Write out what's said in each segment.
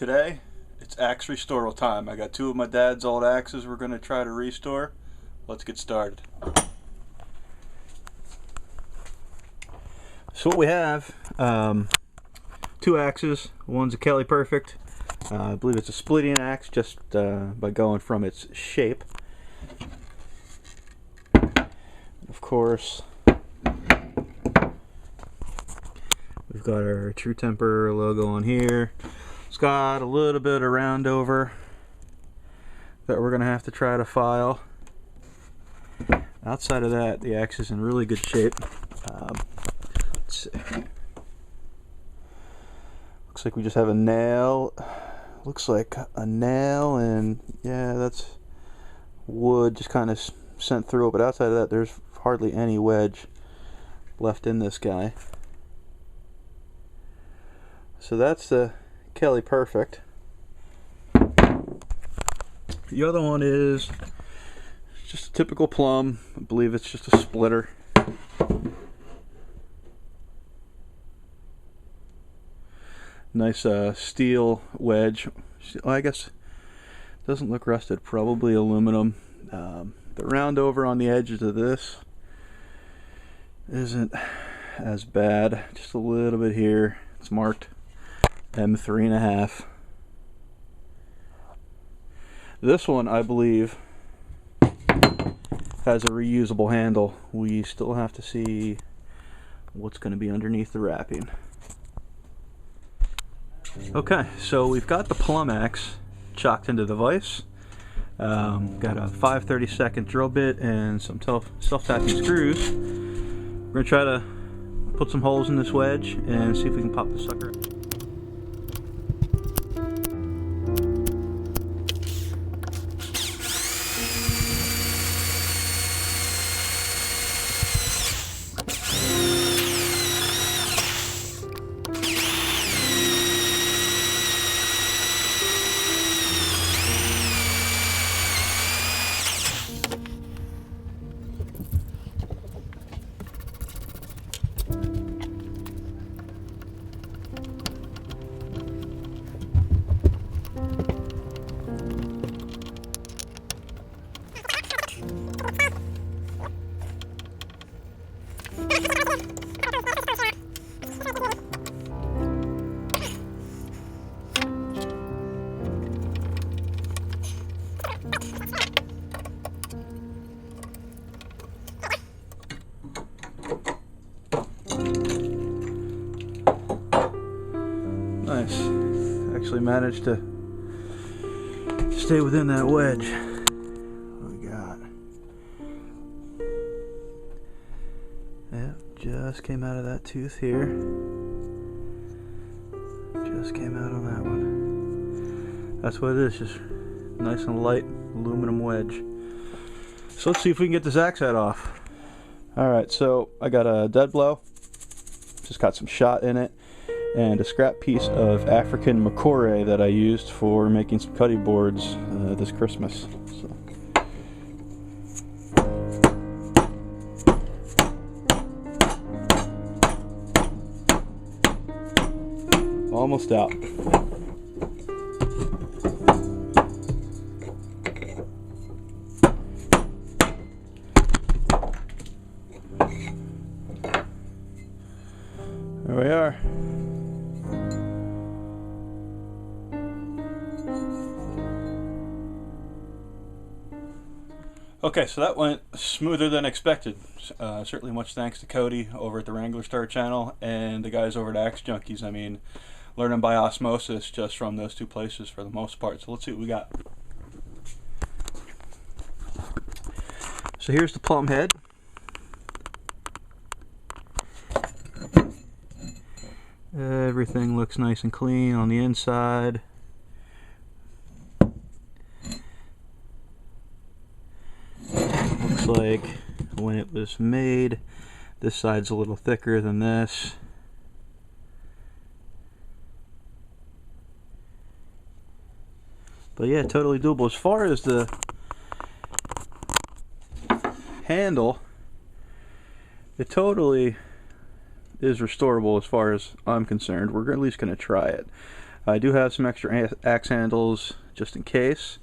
Today, it's axe restoral time. I got two of my dad's old axes we're going to try to restore. Let's get started. So what we have, two axes. One's a Kelly Perfect. I believe it's a splitting axe just by going from its shape. Of course, we've got our True Temper logo on here. It's got a little bit of round over that we're going to have to try to file. Outside of that, the axe is in really good shape. Let's see. Looks like we just have a nail. Looks like a nail, and yeah, that's wood just kind of sent through it. But outside of that, there's hardly any wedge left in this guy. So that's the Kelly Perfect. The other one is just a typical plumb. I believe it's just a splitter. Nice steel wedge. Well, I guess it doesn't look rusted. Probably aluminum. The round over on the edges of this isn't as bad. Just a little bit here. It's marked M3.5. This one, I believe, has a reusable handle. We still have to see what's going to be underneath the wrapping. Okay, so we've got the plumb axe chocked into the vise. Got a 5/32 drill bit and some self-tapping screws. We're going to try to put some holes in this wedge and see if we can pop the sucker. Nice. Actually managed to stay within that wedge. What we got? Yep, just came out of that tooth here. Just came out on that one. That's what it is, just nice and light aluminum wedge. So let's see if we can get this axe head off. Alright, so I got a dead blow. Just got some shot in it. And a scrap piece of African macore that I used for making some cutting boards this Christmas. So. Almost out. There we are. Okay, so that went smoother than expected. Certainly much thanks to Cody over at the Wrangler Star channel and the guys over at Axe Junkies. I mean, learning by osmosis just from those two places for the most part. So let's see what we got. So here's the plumb head. Everything looks nice and clean on the inside. Looks like when it was made, this side's a little thicker than this. But yeah, totally doable. As far as the handle, it totally is restorable as far as I'm concerned. We're at least going to try it. I do have some extra axe handles just in case,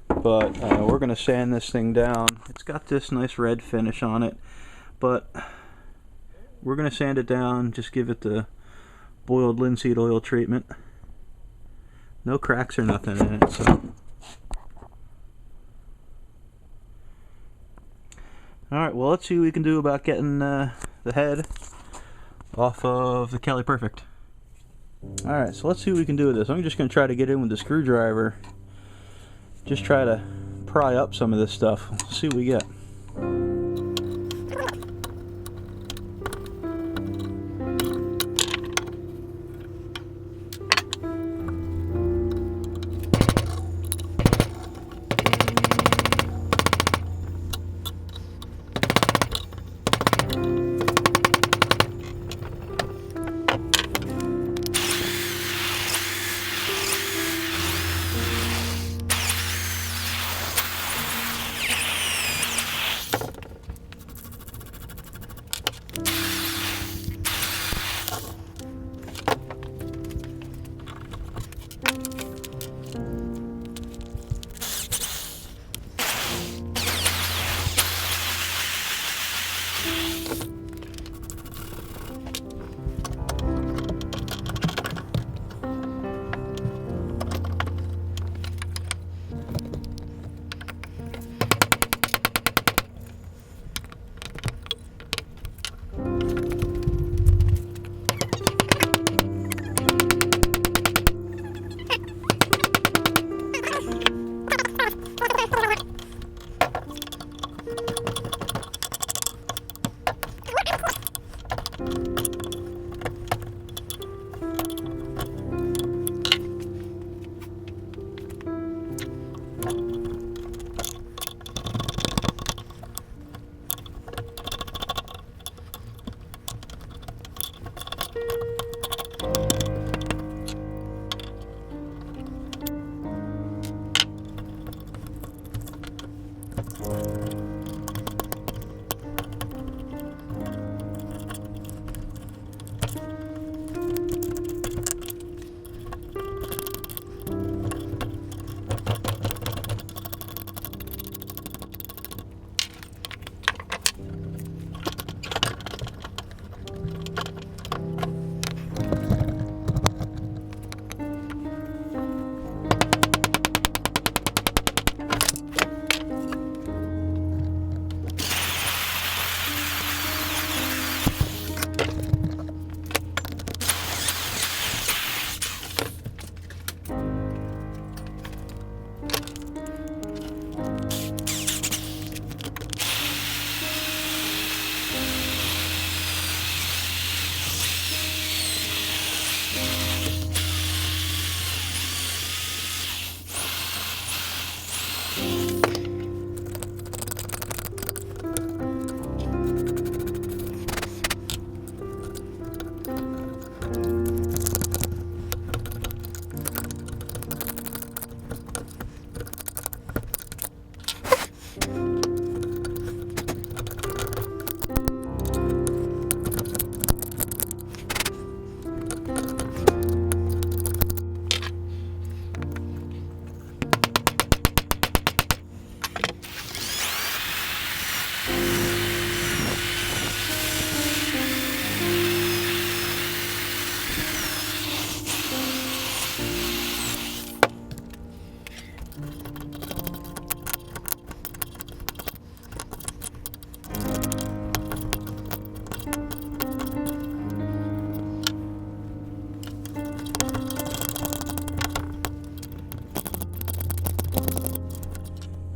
but we're going to sand this thing down. It's got this nice red finish on it, but we're going to sand it down, just give it the boiled linseed oil treatment. No cracks or nothing in it, so. Alright, well, let's see what we can do about getting the head off of the Kelly Perfect. Alright, so let's see what we can do with this. I'm just going to try to get in with the screwdriver. Just try to pry up some of this stuff. Let's see what we get.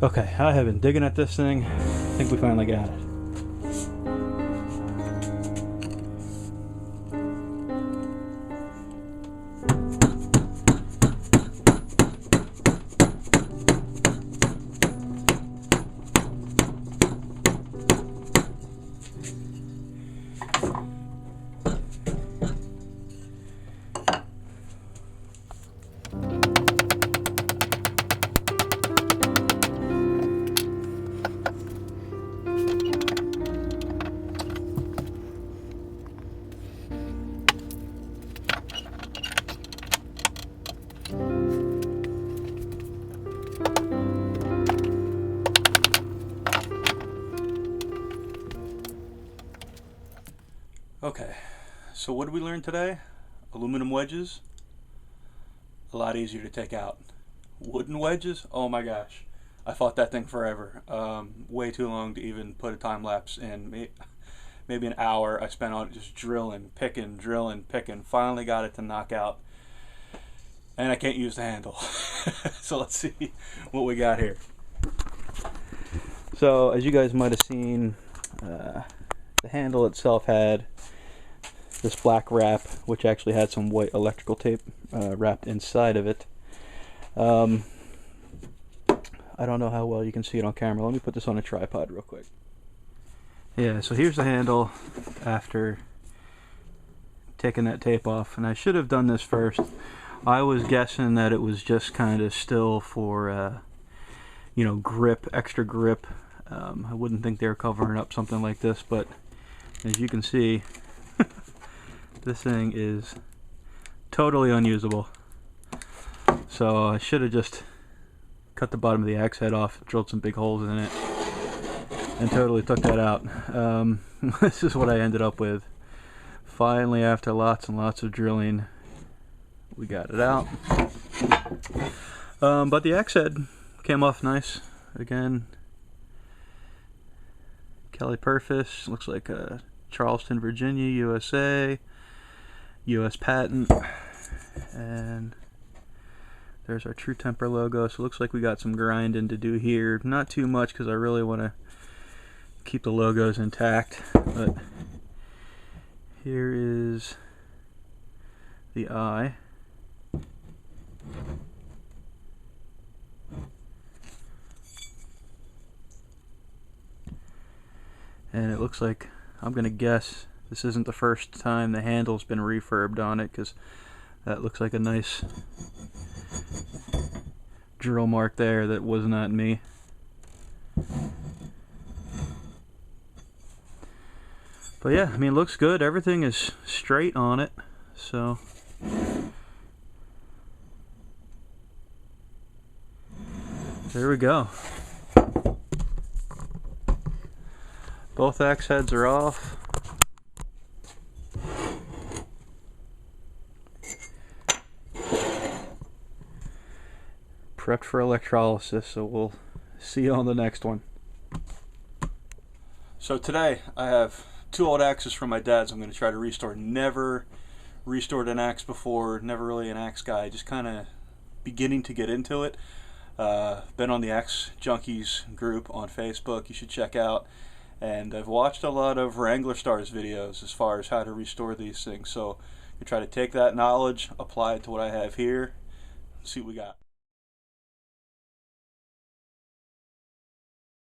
Okay, I have been digging at this thing. I think we finally got it. Okay, so what did we learn today? Aluminum wedges, a lot easier to take out. Wooden wedges, oh my gosh, I fought that thing forever. Way too long to even put a time lapse in. Maybe an hour I spent on it just drilling, picking, finally got it to knock out. And I can't use the handle. So let's see what we got here. So as you guys might have seen, the handle itself had this black wrap, which actually had some white electrical tape wrapped inside of it. I don't know how well you can see it on camera. Let me put this on a tripod real quick. Yeah, so here's the handle after taking that tape off, and I should have done this first. I was guessing that it was just kind of still for you know, grip, extra grip. I wouldn't think they were covering up something like this, but as you can see, this thing is totally unusable. So I should have just cut the bottom of the axe head off, drilled some big holes in it, and totally took that out. This is what I ended up with. Finally, after lots and lots of drilling, we got it out. But the axe head came off nice. Again, Kelly Purpose, looks like Charleston, Virginia, USA, US patent, and there's our True Temper logo. So it looks like we got some grinding to do here. Not too much because I really want to keep the logos intact, but here is the eye. And it looks like, I'm gonna guess this isn't the first time the handle's been refurbed on it, because that looks like a nice drill mark there that was not me. But yeah, I mean, it looks good. Everything is straight on it, so there we go. Both axe heads are off. Prepped for electrolysis, so we'll see you on the next one. So today I have two old axes from my dad's I'm going to try to restore. Never restored an axe before, never really an axe guy, just kind of beginning to get into it. Been on the Axe Junkies group on Facebook, you should check out. And I've watched a lot of Wrangler Stars videos as far as how to restore these things. So you try to take that knowledge, apply it to what I have here, see what we got.